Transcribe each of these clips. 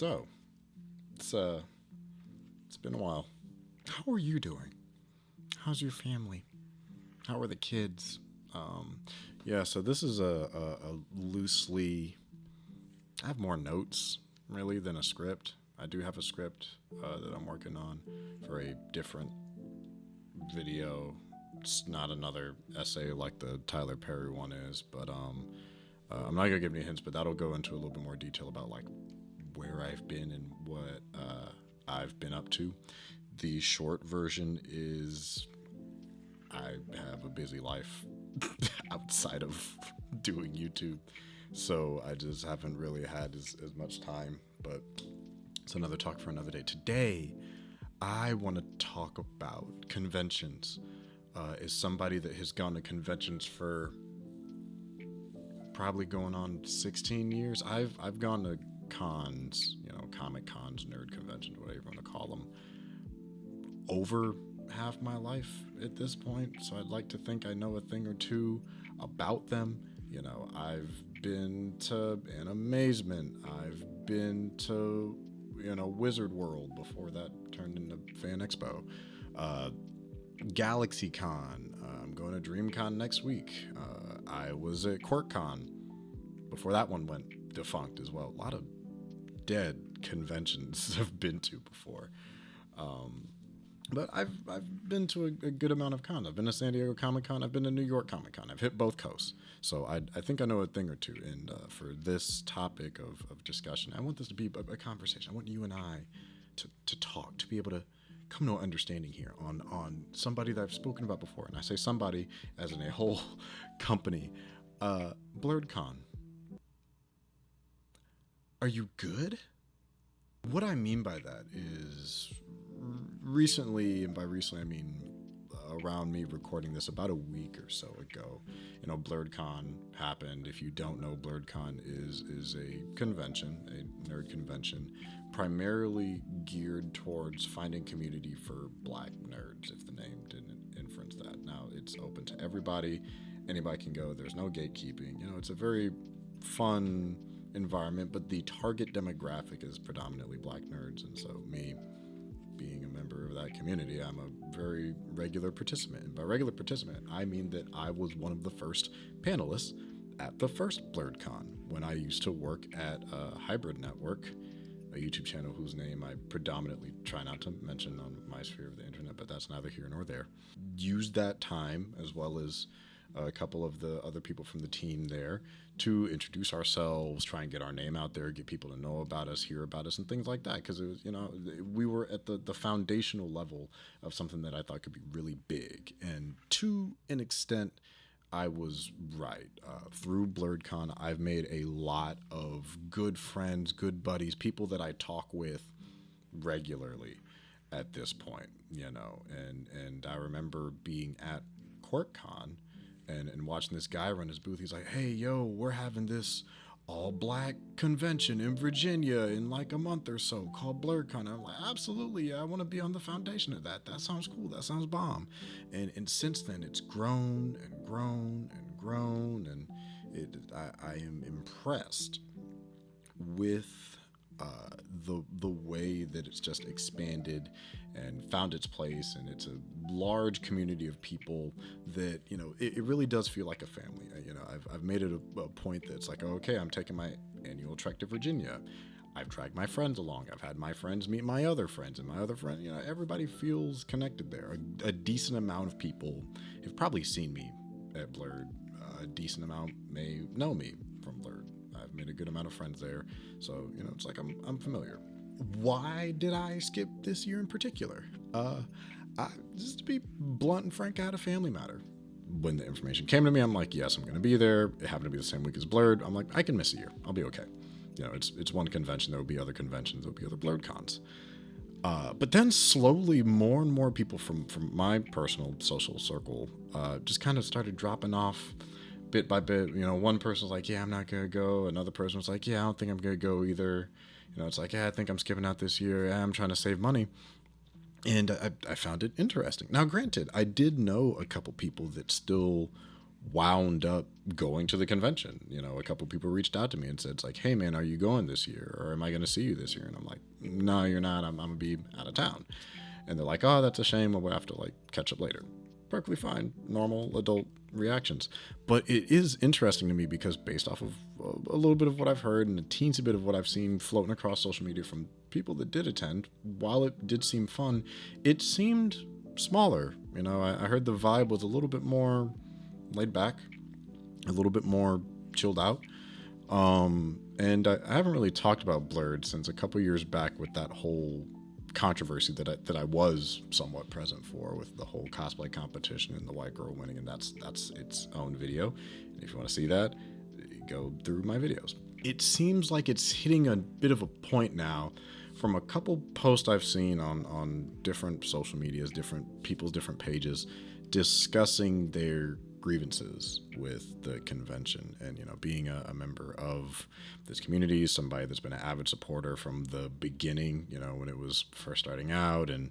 So, it's it's been a while. How are you doing? How's your family? How are the kids? Um, yeah, so this is a loosely. I have more notes really than a script. I do have a script that I'm working on for a different video. It's not another essay like the Tyler Perry one is, but I'm not gonna give any hints, but that'll go into a little bit more detail about like where I've been and what I've been up to. The short version is I have a busy life outside of doing YouTube, so I just haven't really had as much time. But it's another talk for another day. Today, I want to talk about conventions. As somebody that has gone to conventions for probably going on 16 years, I've gone to cons, comic cons, nerd conventions, whatever you want to call them, over half my life at this point. So I'd like to think I know a thing or two about them. I've been to an amazement. I've been to, Wizard World before that turned into Fan Expo. GalaxyCon. I'm going to DreamCon next week. I was at QuirkCon before that one went defunct as well. A lot of dead conventions I've been to before. But I've been to a good amount of cons. I've been to San Diego Comic Con. I've been to New York Comic Con. I've hit both coasts. So I think I know a thing or two. And for this topic of discussion, I want this to be a conversation. I want you and I to talk, to be able to come to an understanding here on somebody that I've spoken about before. And I say somebody as in a whole company. Blerdcon. Are you good? What I mean by that is recently, and by recently I mean around me recording this about a week or so ago, Blerdcon happened. If you don't know, Blerdcon is a convention, a nerd convention, primarily geared towards finding community for black nerds, if the name didn't inference that. Now, it's open to everybody. Anybody can go. There's no gatekeeping. It's a very fun environment, but the target demographic is predominantly black nerds. And so me being a member of that community, I'm a very regular participant. And by regular participant, I mean that I was one of the first panelists at the first Blerdcon when I used to work at Hybrid Network, a YouTube channel whose name I predominantly try not to mention on my sphere of the internet, but that's neither here nor there. Used that time, as well as a couple of the other people from the team there, to introduce ourselves, try and get our name out there, get people to know about us, hear about us, and things like that. Because it was, we were at the foundational level of something that I thought could be really big. And to an extent, I was right. Through Blerdcon, I've made a lot of good friends, good buddies, people that I talk with regularly at this point, And I remember being at QuirkCon and watching this guy run his booth. He's like, hey, yo, we're having this all-black convention in Virginia in like a month or so called Blerdcon. I'm like, absolutely, yeah, I want to be on the foundation of that. That sounds cool. That sounds bomb. And since then, it's grown and grown and grown, and I am impressed with the way that it's just expanded and found its place, and it's a large community of people that it really does feel like a family. I've made it a point that's like, okay, I'm taking my annual trek to Virginia. I've dragged my friends along. I've had my friends meet my other friends, and my other friend, everybody feels connected there. A decent amount of people have probably seen me at Blerd. A decent amount may know me from Blerd. I've made a good amount of friends there, so it's like I'm familiar. Why did I skip this year in particular? Just to be blunt and frank, I had a family matter. When the information came to me, I'm like, yes, I'm going to be there. It happened to be the same week as Blerd. I'm like, I can miss a year. I'll be okay. It's one convention. There will be other conventions. There will be other Blerdcons. But then slowly, more and more people from my personal social circle just kind of started dropping off bit by bit. One person was like, yeah, I'm not going to go. Another person was like, yeah, I don't think I'm going to go either. It's like, yeah, I think I'm skipping out this year. Yeah, I'm trying to save money. And I found it interesting. Now, granted, I did know a couple people that still wound up going to the convention. You know, a couple people reached out to me and said, it's like, hey man, are you going this year? Or am I going to see you this year? And I'm like, no, you're not. I'm going to be out of town. And they're like, oh, that's a shame. We'll have to like catch up later. Perfectly fine. Normal adult reactions. But it is interesting to me because based off of a little bit of what I've heard and a teensy bit of what I've seen floating across social media from people that did attend, while it did seem fun, it seemed smaller. You know, I heard the vibe was a little bit more laid back, a little bit more chilled out. And I haven't really talked about Blerd since a couple years back with that whole controversy that I was somewhat present for, with the whole cosplay competition and the white girl winning, and that's its own video. And if you want to see that, go through my videos. It seems like it's hitting a bit of a point now from a couple posts I've seen on different social medias, different people's different pages, discussing their grievances with the convention. And, you know, being a member of this community, somebody that's been an avid supporter from the beginning, you know, when it was first starting out, and,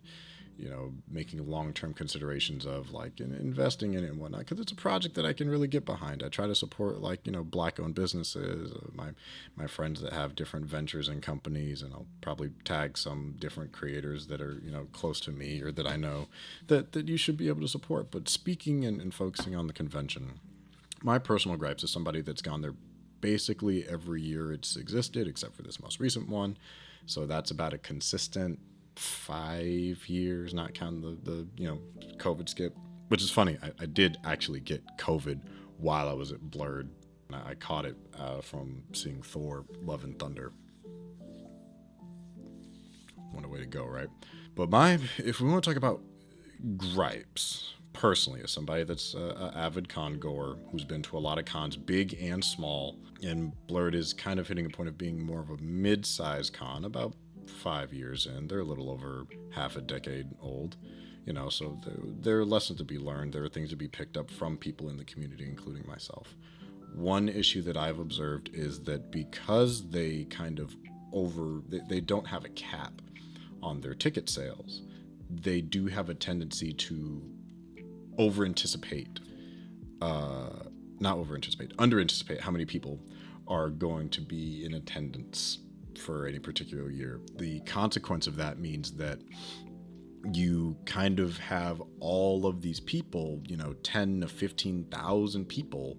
you know, making long-term considerations of like investing in it and whatnot, because it's a project that I can really get behind. I try to support, like, you know, Black-owned businesses, my friends that have different ventures and companies, and I'll probably tag some different creators that are, you know, close to me or that I know that you should be able to support. But speaking and focusing on the convention, my personal gripes is somebody that's gone there basically every year it's existed, except for this most recent one. So that's about a consistent 5 years, not counting the you know, COVID skip, which is funny. I did actually get COVID while I was at Blerd. I caught it from seeing Thor Love and Thunder. What a way to go, right? But if we want to talk about gripes, personally, as somebody that's an avid con goer who's been to a lot of cons, big and small, and Blerd is kind of hitting a point of being more of a mid-sized con, about 5 years in. They're a little over half a decade old, you know, so there are lessons to be learned. There are things to be picked up from people in the community, including myself. One issue that I've observed is that because they kind of they don't have a cap on their ticket sales, they do have a tendency to under-anticipate how many people are going to be in attendance for any particular year. The consequence of that means that you kind of have all of these people, you know, 10 to 15,000 people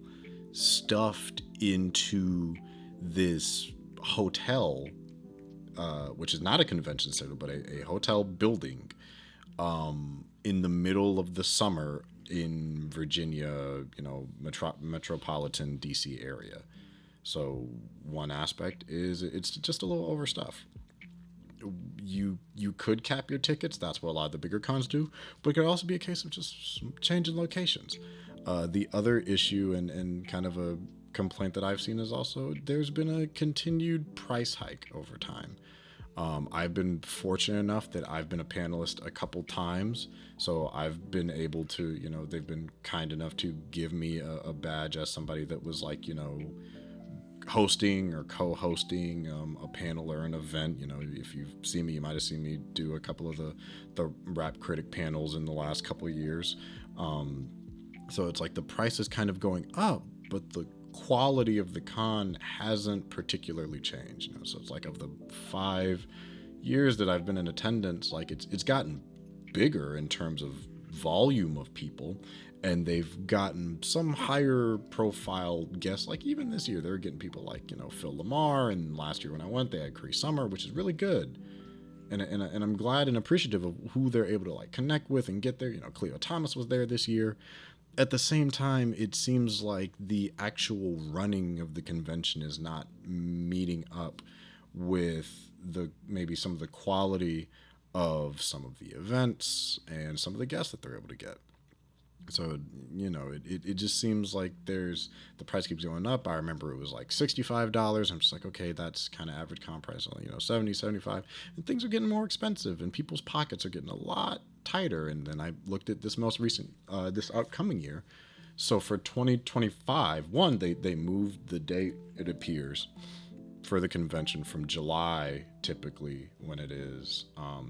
stuffed into this hotel, which is not a convention center, but a hotel building, in the middle of the summer in Virginia, you know, metropolitan DC area. So one aspect is it's just a little overstuffed. You could cap your tickets. That's what a lot of the bigger cons do. But it could also be a case of just changing locations. The other issue and kind of a complaint that I've seen is also there's been a continued price hike over time. I've been fortunate enough that I've been a panelist a couple times, so I've been able to, you know, they've been kind enough to give me a badge as somebody that was, like, you know, hosting or co-hosting a panel or an event. You know, if you've seen me, you might have seen me do a couple of the rap critic panels in the last couple of years. So it's like the price is kind of going up, but the quality of the con hasn't particularly changed. You know, so it's like, of the 5 years that I've been in attendance, like it's gotten bigger in terms of volume of people, and they've gotten some higher profile guests. Like even this year, they're getting people like, you know, Phil Lamar, and last year when I went, they had Cree Summer, which is really good. And I'm glad and appreciative of who they're able to like connect with and get there. You know, Cleo Thomas was there this year. At the same time, it seems like the actual running of the convention is not meeting up with maybe some of the quality of some of the events and some of the guests that they're able to get. So, you know, it just seems like the price keeps going up. I remember it was like $65. I'm just like, okay, that's kind of average con price, you know, 70, 75. And things are getting more expensive, and people's pockets are getting a lot tighter. And then I looked at this most recent, this upcoming year. So for 2025, they moved the date, it appears, for the convention from July, typically when it is,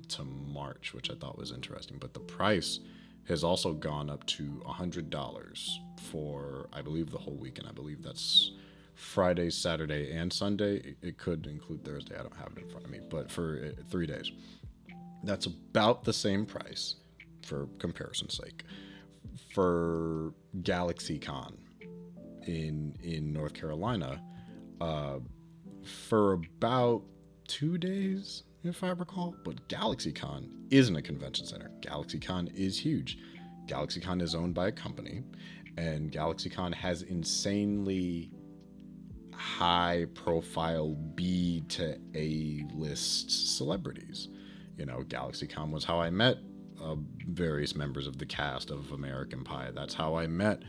to March, which I thought was interesting. But the price has also gone up to $100 for, I believe, the whole weekend. I believe that's Friday, Saturday, and Sunday. It could include Thursday. I don't have it in front of me, but for 3 days. That's about the same price, for comparison's sake, for GalaxyCon in North Carolina, for about 2 days, if I recall. But GalaxyCon isn't a convention center. GalaxyCon is huge. GalaxyCon is owned by a company, and GalaxyCon has insanely high profile B to A list celebrities. GalaxyCon was how I met various members of the cast of American Pie. That's how I met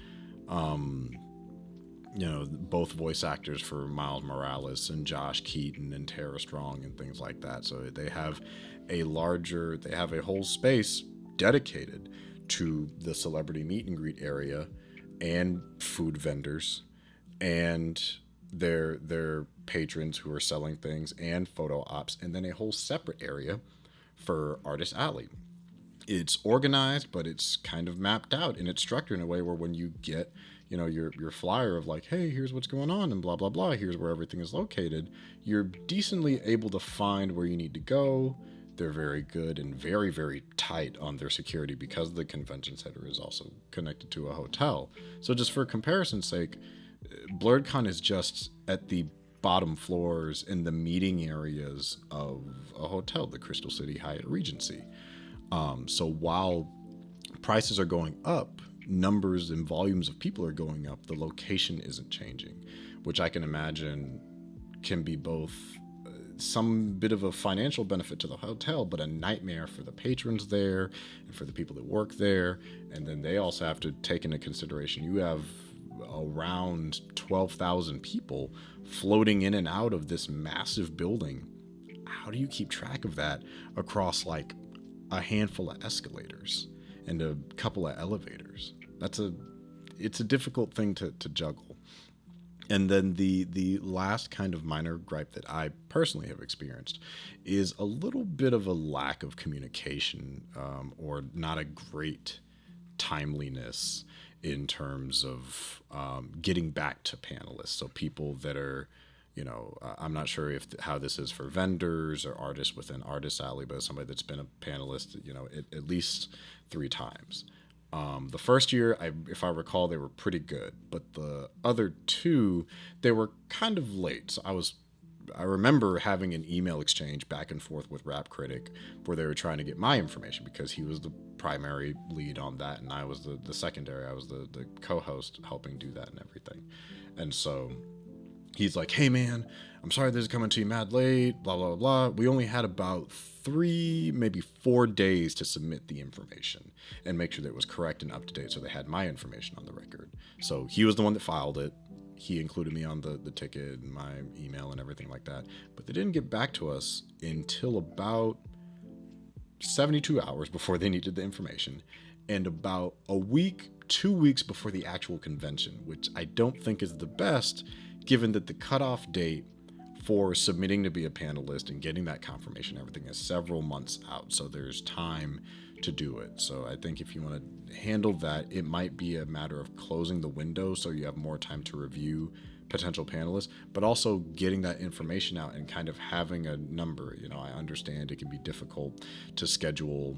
both voice actors for Miles Morales and Josh Keaton and Tara Strong and things like that. So they have a whole space dedicated to the celebrity meet and greet area and food vendors and their patrons who are selling things and photo ops, and then a whole separate area for Artist Alley. It's organized, but it's kind of mapped out, and it's structured in a way where when you get your flyer of like, hey, here's what's going on and blah blah blah, here's where everything is located, you're decently able to find where you need to go. They're very good and very, very tight on their security because the convention center is also connected to a hotel. So just for comparison's sake, Blerdcon is just at the bottom floors in the meeting areas of a hotel, the Crystal City Hyatt Regency. So while prices are going up, numbers and volumes of people are going up, the location isn't changing, which I can imagine can be both some bit of a financial benefit to the hotel, but a nightmare for the patrons there and for the people that work there. And then they also have to take into consideration, you have around 12,000 people floating in and out of this massive building. How do you keep track of that across like a handful of escalators and a couple of elevators? It's a difficult thing to juggle. And then the last kind of minor gripe that I personally have experienced is a little bit of a lack of communication, or not a great timeliness in terms of getting back to panelists. So people that are, I'm not sure how this is for vendors or artists within Artist Alley, but somebody that's been a panelist, at least 3 times. The first year, if I recall, they were pretty good, but the other 2, they were kind of late. So I remember having an email exchange back and forth with Rap Critic where they were trying to get my information because he was the primary lead on that and I was the secondary. I was the co-host helping do that and everything. And so he's like, hey man, I'm sorry this is coming to you mad late, blah, blah, blah. We only had about 3, maybe 4 days to submit the information and make sure that it was correct and up to date. So they had my information on the record. So he was the one that filed it. He included me on the ticket and my email and everything like that. But they didn't get back to us until about 72 hours before they needed the information, and about a week, 2 weeks before the actual convention, which I don't think is the best, given that the cutoff date for submitting to be a panelist and getting that confirmation, everything is several months out. So there's time to do it. So I think if you want to handle that, it might be a matter of closing the window so you have more time to review potential panelists, but also getting that information out and kind of having a number. I understand it can be difficult to schedule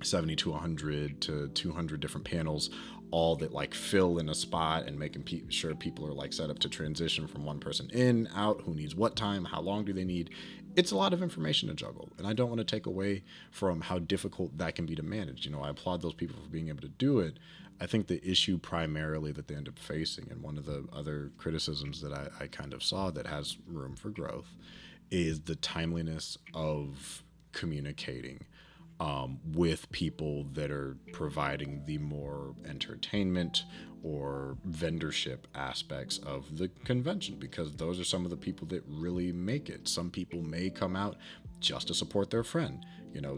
70 to 100 to 200 different panels, all that like fill in a spot and making sure people are like set up to transition from one person in, out, who needs what time, how long do they need. It's a lot of information to juggle, and I don't want to take away from how difficult that can be to manage. I applaud those people for being able to do it. I think the issue primarily that they end up facing, and one of the other criticisms that I kind of saw that has room for growth, is the timeliness of communicating with people that are providing the more entertainment or vendorship aspects of the convention, because those are some of the people that really make it. Some people may come out just to support their friend.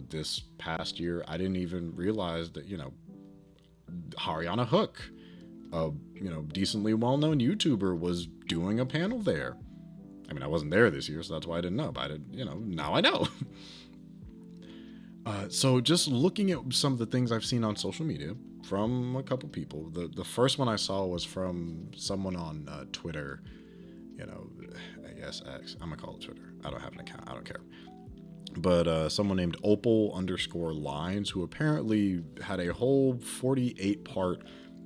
This past year, I didn't even realize that, Haryana Hook, a decently well-known YouTuber, was doing a panel there. I mean, I wasn't there this year, so that's why I didn't know. But now I know. So just looking at some of the things I've seen on social media from a couple people. The first one I saw was from someone on Twitter. You know, I guess X. I'm gonna call it Twitter. I don't have an account. I don't care. But someone named Opal_Lines, who apparently had a whole 48 part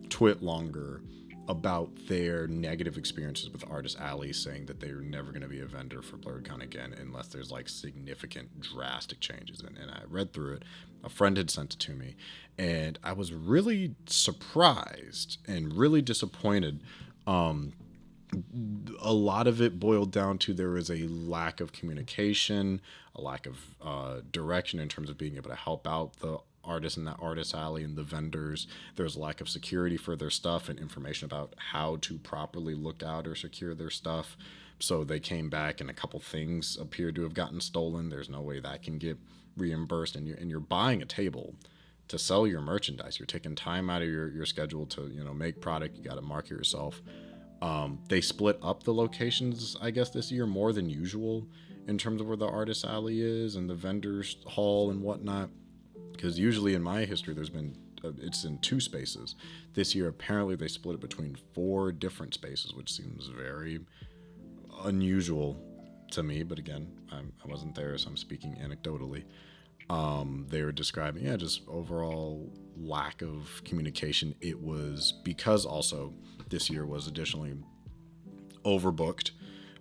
twit longer about their negative experiences with Artist Alley, saying that they're never going to be a vendor for Blerdcon again unless there's like significant drastic changes. And I read through it. A friend had sent it to me, and I was really surprised and really disappointed. A lot of it boiled down to there is a lack of communication, a lack of direction in terms of being able to help out the artists in that Artist Alley and the vendors. There's a lack of security for their stuff and information about how to properly look out or secure their stuff. So they came back and a couple things appeared to have gotten stolen. There's no way that can get reimbursed, and you're buying a table to sell your merchandise. You're taking time out of your schedule to make product. You got to market yourself. They split up the locations, I guess, this year more than usual in terms of where the Artist Alley is and the vendors hall and whatnot. Because usually in my history, there's been it's in 2 spaces. This year, apparently, they split it between 4 different spaces, which seems very unusual to me. But again, I wasn't there, so I'm speaking anecdotally. They were describing, just overall lack of communication. It was because also this year was additionally overbooked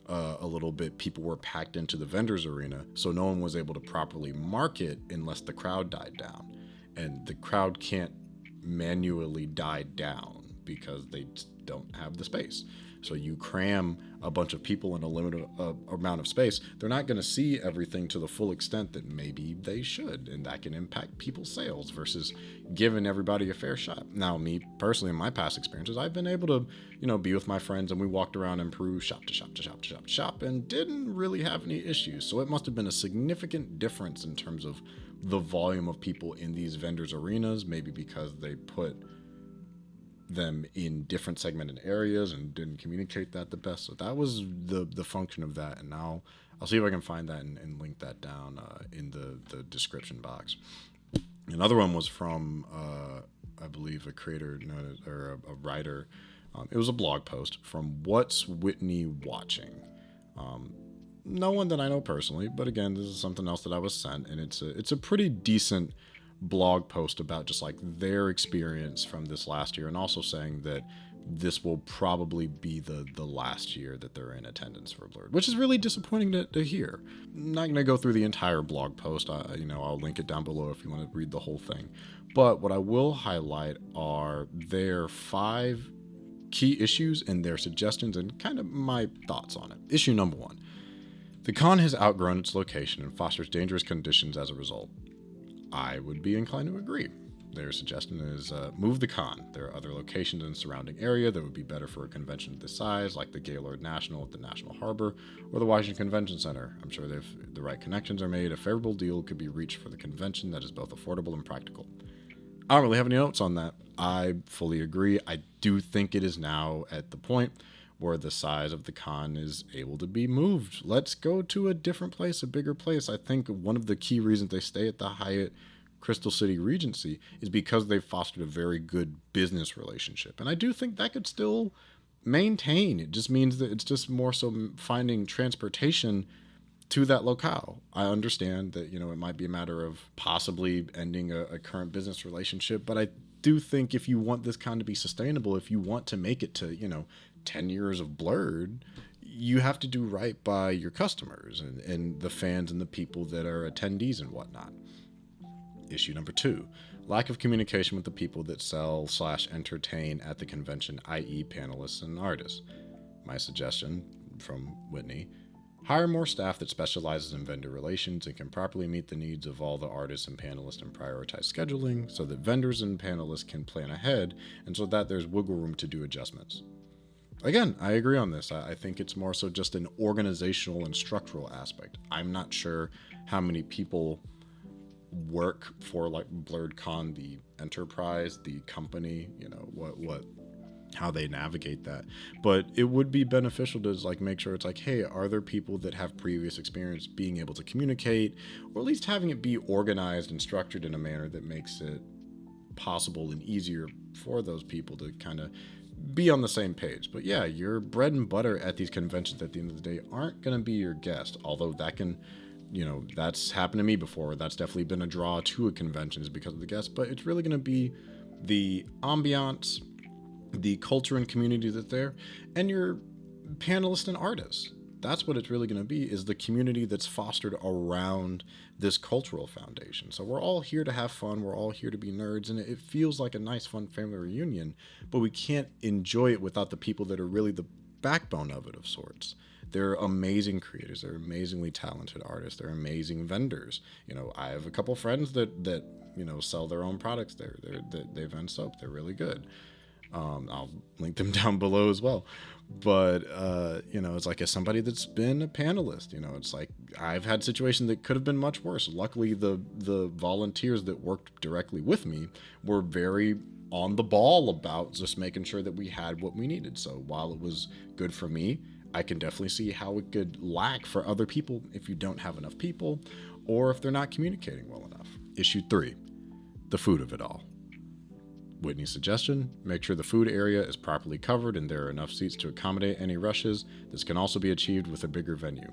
a little bit. People were packed into the vendors arena, so no one was able to properly market unless the crowd died down. And the crowd can't manually die down because they don't have the space. So you cram a bunch of people in a limited amount of space, they're not going to see everything to the full extent that maybe they should, and that can impact people's sales versus giving everybody a fair shot. Now, me personally, in my past experiences, I've been able to, be with my friends, and we walked around and Peru, shop to shop to shop to shop to shop, and didn't really have any issues. So it must have been a significant difference in terms of the volume of people in these vendors' arenas, maybe because they put them in different segmented areas and didn't communicate that the best. So that was the function of that. And now I'll see if I can find that and link that down in the description box. Another one was from I believe a creator or a writer. It was a blog post from What's Whitney Watching. No one that I know personally, but again, this is something else that I was sent, and it's a pretty decent blog post about just like their experience from this last year, and also saying that this will probably be the last year that they're in attendance for Blerd, which is really disappointing to hear. I'm not going to go through the entire blog post. I'll link it down below if you want to read the whole thing. But what I will highlight are their 5 key issues and their suggestions and kind of my thoughts on it. Issue number 1. The con has outgrown its location and fosters dangerous conditions as a result. I would be inclined to agree. Their suggestion is move the con. There are other locations in the surrounding area that would be better for a convention of this size, like the Gaylord National at the National Harbor or the Washington Convention Center. I'm sure if the right connections are made, a favorable deal could be reached for the convention that is both affordable and practical. I don't really have any notes on that. I fully agree. I do think it is now at the point where the size of the con is able to be moved. Let's go to a different place, a bigger place. I think one of the key reasons they stay at the Hyatt Crystal City Regency is because they've fostered a very good business relationship. And I do think that could still maintain. It just means that it's just more so finding transportation to that locale. I understand that, it might be a matter of possibly ending a current business relationship, but I do think if you want this con to be sustainable, if you want to make it to, 10 years of Blerd, you have to do right by your customers and the fans and the people that are attendees and whatnot. Issue number 2, lack of communication with the people that sell/entertain at the convention, i.e. panelists and artists. My suggestion from Whitney: hire more staff that specializes in vendor relations and can properly meet the needs of all the artists and panelists and prioritize scheduling so that vendors and panelists can plan ahead and so that there's wiggle room to do adjustments. Again, I agree on this. I think it's more so just an organizational and structural aspect. I'm not sure how many people work for like Blerdcon, the enterprise, the company, what how they navigate that. But it would be beneficial to like make sure it's like, hey, are there people that have previous experience being able to communicate, or at least having it be organized and structured in a manner that makes it possible and easier for those people to kind of be on the same page. But yeah, your bread and butter at these conventions at the end of the day aren't going to be your guest, although that can, that's happened to me before. That's definitely been a draw to a convention, is because of the guests. But it's really going to be the ambiance, the culture and community that's there, and your panelists and artists. That's what it's really going to be, is the community that's fostered around this cultural foundation. So we're all here to have fun. We're all here to be nerds. And it feels like a nice, fun family reunion, but we can't enjoy it without the people that are really the backbone of it, of sorts. They're amazing creators. They're amazingly talented artists. They're amazing vendors. I have a couple friends that sell their own products there. They vend soap. They're really good. I'll link them down below as well. But, it's like, as somebody that's been a panelist, it's like I've had situations that could have been much worse. Luckily, the volunteers that worked directly with me were very on the ball about just making sure that we had what we needed. So while it was good for me, I can definitely see how it could lack for other people if you don't have enough people, or if they're not communicating well enough. Issue 3, the food of it all. Whitney's suggestion: make sure the food area is properly covered and there are enough seats to accommodate any rushes. This can also be achieved with a bigger venue.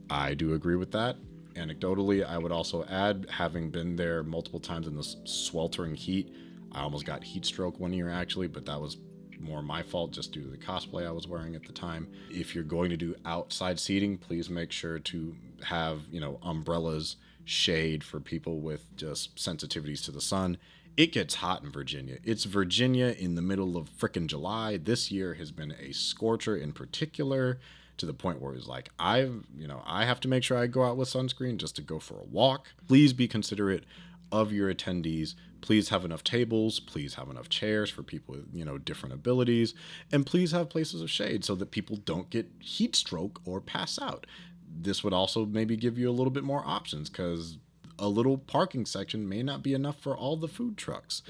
I do agree with that. Anecdotally, I would also add, having been there multiple times in this sweltering heat, I almost got heat stroke one year actually, but that was more my fault just due to the cosplay I was wearing at the time. If you're going to do outside seating, please make sure to have, umbrellas, shade for people with just sensitivities to the sun. It gets hot in Virginia. It's Virginia in the middle of frickin' July. This year has been a scorcher in particular, to the point where it's like, I have to make sure I go out with sunscreen just to go for a walk. Please be considerate of your attendees. Please have enough tables. Please have enough chairs for people with, different abilities. And please have places of shade so that people don't get heat stroke or pass out. This would also maybe give you a little bit more options, because a little parking section may not be enough for all the food trucks,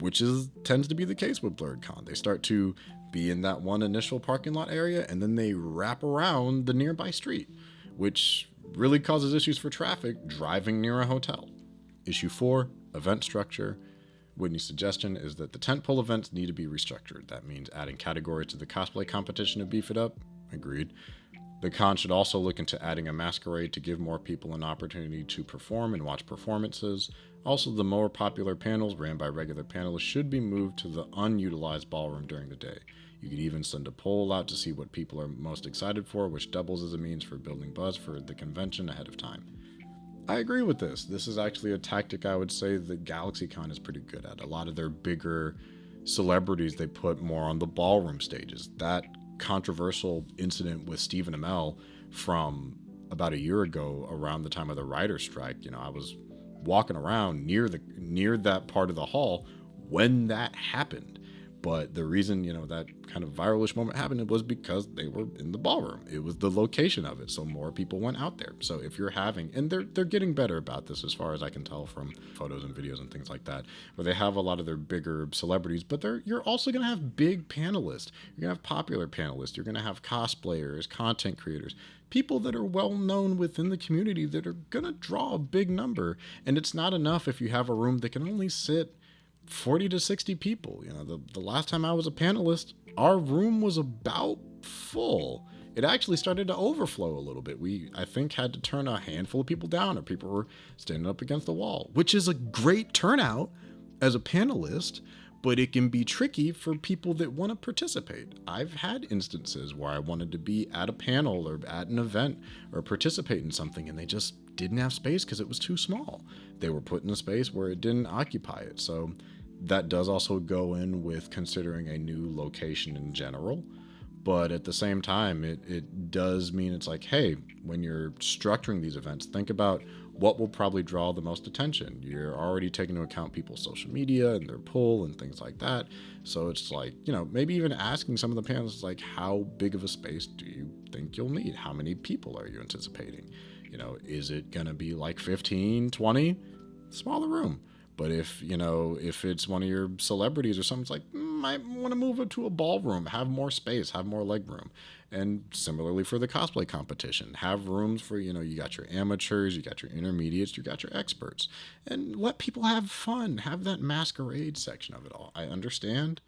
which tends to be the case with Blerdcon. They start to be in that one initial parking lot area, and then they wrap around the nearby street, which really causes issues for traffic driving near a hotel. Issue 4, event structure. Whitney's suggestion is that the tentpole events need to be restructured. That means adding categories to the cosplay competition to beef it up. Agreed. The con should also look into adding a masquerade to give more people an opportunity to perform and watch performances. Also, the more popular panels ran by regular panelists should be moved to the unutilized ballroom during the day. You could even send a poll out to see what people are most excited for, which doubles as a means for building buzz for the convention ahead of time. I agree with this. This is actually a tactic I would say that GalaxyCon is pretty good at. A lot of their bigger celebrities, they put more on the ballroom stages. That controversial incident with Stephen Amell from about a year ago, around the time of the writer's strike, I was walking around near that part of the hall when that happened. But the reason, that kind of viralish moment happened was because they were in the ballroom. It was the location of it, so more people went out there. So if you're having, and they're getting better about this as far as I can tell from photos and videos and things like that, where they have a lot of their bigger celebrities, but you're also going to have big panelists. You're going to have popular panelists. You're going to have cosplayers, content creators, people that are well known within the community that are going to draw a big number. And it's not enough if you have a room that can only sit 40 to 60 people. The last time I was a panelist, our room was about full. It actually started to overflow a little bit. We, I think, had to turn a handful of people down, or people were standing up against the wall, which is a great turnout as a panelist, but it can be tricky for people that want to participate. I've had instances where I wanted to be at a panel or at an event or participate in something, and they just didn't have space because it was too small. They were put in a space where it didn't occupy it. So that does also go in with considering a new location in general. But at the same time, it does mean it's like, hey, when you're structuring these events, think about what will probably draw the most attention. You're already taking into account people's social media and their pull and things like that. So it's like, maybe even asking some of the panelists, like, how big of a space do you think you'll need? How many people are you anticipating? Is it going to be like 15, 20? Smaller room. But if it's one of your celebrities or something, it's like, might want to move it to a ballroom, have more space, have more leg room. And similarly for the cosplay competition, have rooms for, you got your amateurs, you got your intermediates, you got your experts. And let people have fun, have that masquerade section of it all. I understand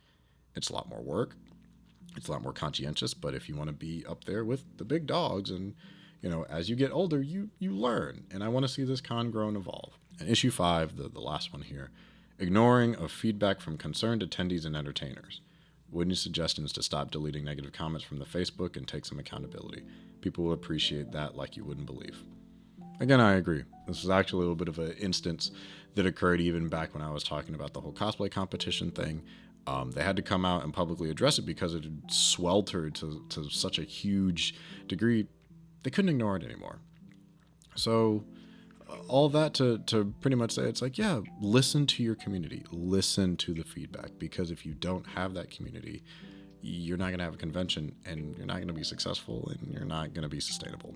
it's a lot more work, it's a lot more conscientious, but if you want to be up there with the big dogs and, as you get older, you learn. And I want to see this con grow and evolve. And issue 5, the last one here, ignoring of feedback from concerned attendees and entertainers. Witness suggestions to stop deleting negative comments from the Facebook and take some accountability. People will appreciate that like you wouldn't believe. Again, I agree. This is actually a little bit of an instance that occurred even back when I was talking about the whole cosplay competition thing. They had to come out and publicly address it because it had sweltered to such a huge degree. They couldn't ignore it anymore. So all that to pretty much say, it's like, yeah, listen to your community, listen to the feedback, because if you don't have that community, you're not going to have a convention, and you're not going to be successful, and you're not going to be sustainable.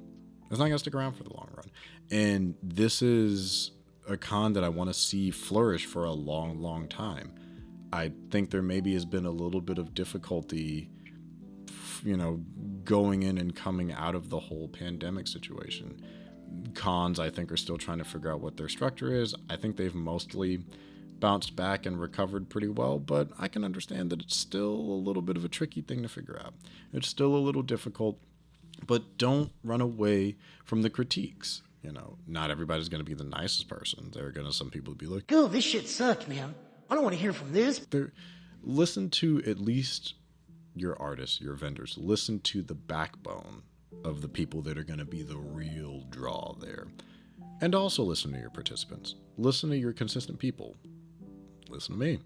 It's not going to stick around for the long run. And this is a con that I want to see flourish for a long, long time. I think there maybe has been a little bit of difficulty, going in and coming out of the whole pandemic situation. Cons, I think, are still trying to figure out what their structure is. I think they've mostly bounced back and recovered pretty well, but I can understand that it's still a little bit of a tricky thing to figure out. It's still a little difficult, but don't run away from the critiques. Not everybody's going to be the nicest person. Some people be like, "Go, this shit sucks, man. I don't want to hear from this." Listen to at least your artists, your vendors. Listen to the backbone of the people that are going to be the real draw there. And also listen to your participants. Listen to your consistent people. Listen to me.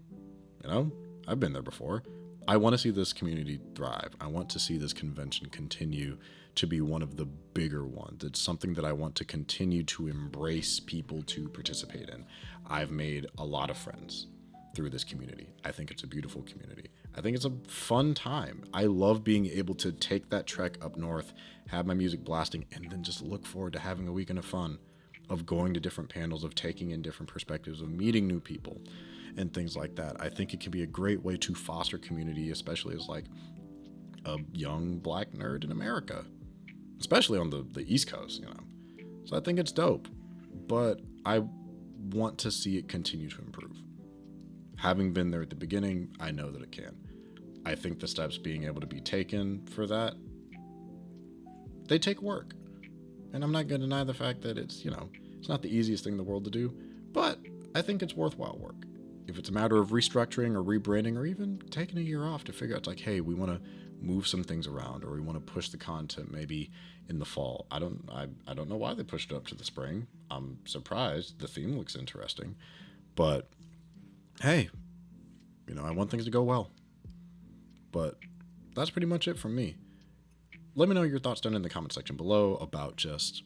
I've been there before. I want to see this community thrive. I want to see this convention continue to be one of the bigger ones. It's something that I want to continue to embrace people to participate in. I've made a lot of friends through this community. I think it's a beautiful community. I think it's a fun time. I love being able to take that trek up north, have my music blasting, and then just look forward to having a weekend of fun, of going to different panels, of taking in different perspectives, of meeting new people and things like that. I think it can be a great way to foster community, especially as like a young black nerd in America, especially on the East Coast, So I think it's dope, but I want to see it continue to improve. Having been there at the beginning, I know that it can. I think the steps being able to be taken for that, they take work. And I'm not going to deny the fact that it's not the easiest thing in the world to do, but I think it's worthwhile work. If it's a matter of restructuring or rebranding or even taking a year off to figure out, it's like, hey, we want to move some things around, or we want to push the content maybe in the fall. I don't know why they pushed it up to the spring. I'm surprised. The theme looks interesting, but hey, I want things to go well. But that's pretty much it from me. Let me know your thoughts down in the comment section below about just,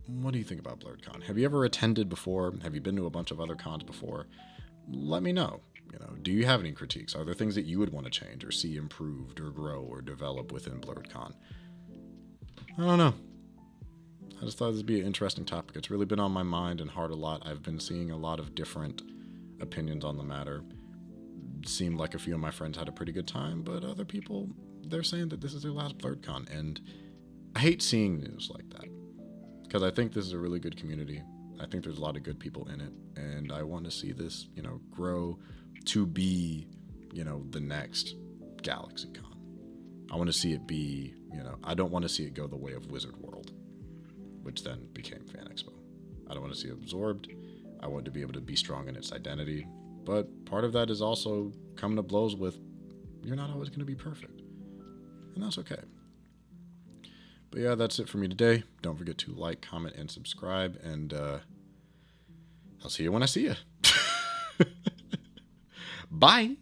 what do you think about Blerdcon? Have you ever attended before? Have you been to a bunch of other cons before? Let me know. Do you have any critiques? Are there things that you would want to change or see improved or grow or develop within Blerdcon? I don't know. I just thought this would be an interesting topic. It's really been on my mind and heart a lot. I've been seeing a lot of different opinions on the matter. Seemed like a few of my friends had a pretty good time, but other people, they're saying that this is their last Blerdcon, and I hate seeing news like that, because I think this is a really good community. I think there's a lot of good people in it, and I want to see this, grow to be, the next GalaxyCon. I want to see it be, I don't want to see it go the way of Wizard World, which then became Fan Expo. I don't want to see it absorbed. I want it to be able to be strong in its identity. But part of that is also coming to blows with, you're not always going to be perfect. And that's okay. But yeah, that's it for me today. Don't forget to like, comment, and subscribe. And I'll see you when I see you. Bye.